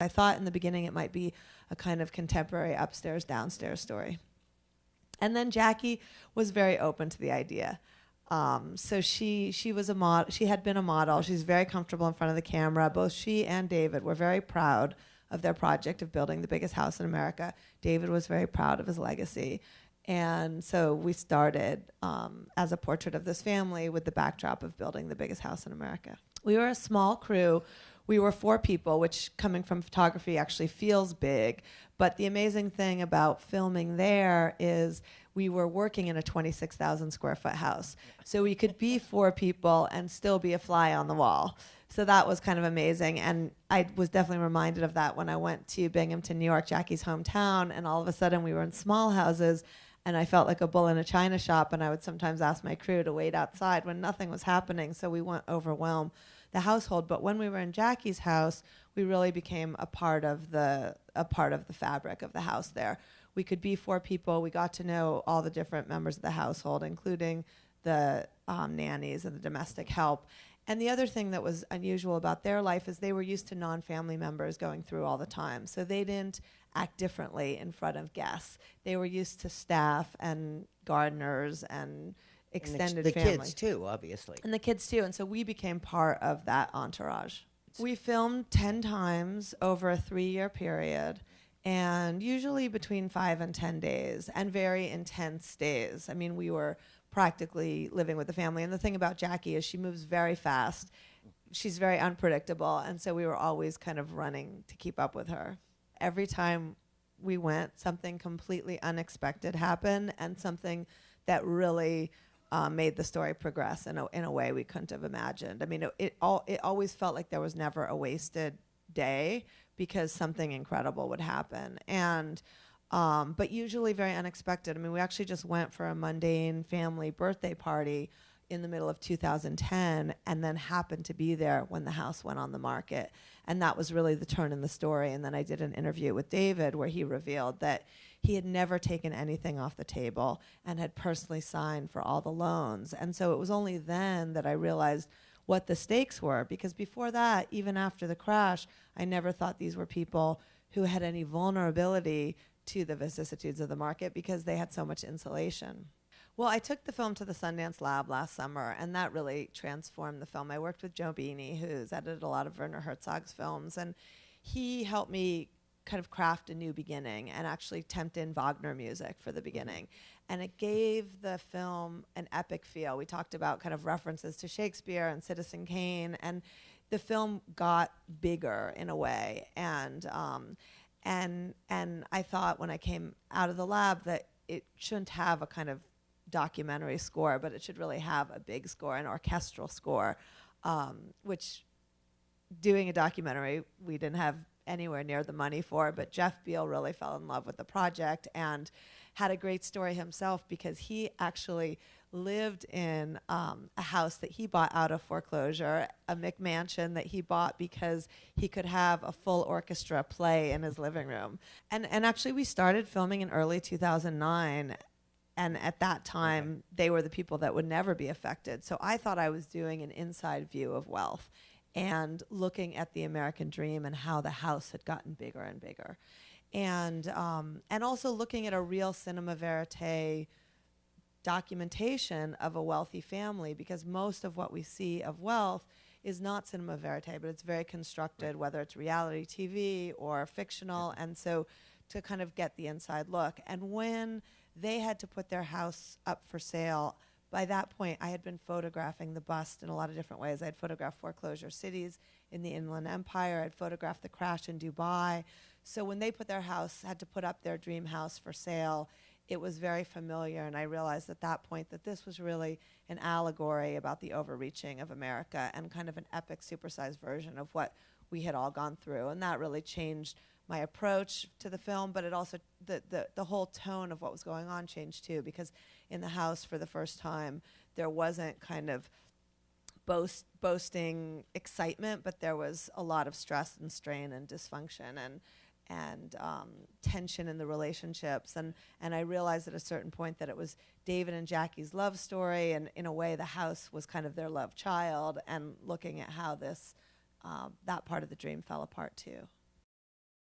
I thought in the beginning it might be a kind of contemporary upstairs, downstairs story. And then Jackie was very open to the idea. So she was a model. She had been a model. She's very comfortable in front of the camera. Both she and David were very proud of their project of building the biggest house in America. David was very proud of his legacy. And so we started as a portrait of this family with the backdrop of building the biggest house in America. We were a small crew. We were 4 people, which coming from photography actually feels big. But the amazing thing about filming there is we were working in a 26,000 square foot house. So we could be 4 people and still be a fly on the wall. So that was kind of amazing. And I was definitely reminded of that when I went to Binghamton, New York, Jackie's hometown. And all of a sudden we were in small houses. And I felt like a bull in a china shop. And I would sometimes ask my crew to wait outside when nothing was happening. So we wouldn't overwhelm the household. But when we were in Jackie's house, we really became a part of the fabric of the house there. We could be 4 people. We got to know all the different members of the household, including the nannies and the domestic help. And the other thing that was unusual about their life is they were used to non-family members going through all the time. So they didn't act differently in front of guests. They were used to staff and gardeners and extended the family. kids too, obviously. And the kids too. And so we became part of that entourage. We filmed 10 times over a 3-year period, and usually between 5 and 10 days, and very intense days. I mean, we were practically living with the family. And the thing about Jackie is she moves very fast. She's very unpredictable. And so we were always kind of running to keep up with her. Every time we went, something completely unexpected happened, and something that really made the story progress in a way we couldn't have imagined. I mean, it always felt like there was never a wasted day because something incredible would happen. And but usually very unexpected. I mean, we actually just went for a mundane family birthday party in the middle of 2010 and then happened to be there when the house went on the market. And that was really the turn in the story. And then I did an interview with David where he revealed that he had never taken anything off the table and had personally signed for all the loans. And so it was only then that I realized what the stakes were, because before that, even after the crash, I never thought these were people who had any vulnerability to the vicissitudes of the market because they had so much insulation. Well, I took the film to the Sundance Lab last summer, and that really transformed the film. I worked with Joe Beanie, who's edited a lot of Werner Herzog's films, and he helped me kind of craft a new beginning and actually tempt in Wagner music for the beginning. And it gave the film an epic feel. We talked about kind of references to Shakespeare and Citizen Kane, and the film got bigger in a way. And I thought when I came out of the lab that it shouldn't have a kind of documentary score, but it should really have a big score, an orchestral score, which doing a documentary we didn't have anywhere near the money for, but Jeff Beal really fell in love with the project and had a great story himself because he actually lived in a house that he bought out of foreclosure, a McMansion that he bought because he could have a full orchestra play in his living room. And actually we started filming in early 2009, and at that time they were the people that would never be affected. So I thought I was doing an inside view of wealth and looking at the American dream and how the house had gotten bigger and bigger. And also looking at a real cinema verite documentation of a wealthy family, because most of what we see of wealth is not cinema verite, but it's very constructed, whether it's reality TV or fictional. And so to kind of get the inside look. And when they had to put their house up for sale, by that point, I had been photographing the bust in a lot of different ways. I had photographed foreclosure cities in the Inland Empire. I had photographed the crash in Dubai. So when they had to put up their dream house for sale, it was very familiar. And I realized at that point that this was really an allegory about the overreaching of America and kind of an epic, supersized version of what we had all gone through. And that really changed my approach to the film, but it also, the whole tone of what was going on changed too, because in the house for the first time, there wasn't kind of boasting excitement, but there was a lot of stress and strain and dysfunction and tension in the relationships. And I realized at a certain point that it was David and Jackie's love story, and in a way the house was kind of their love child, and looking at how this that part of the dream fell apart too.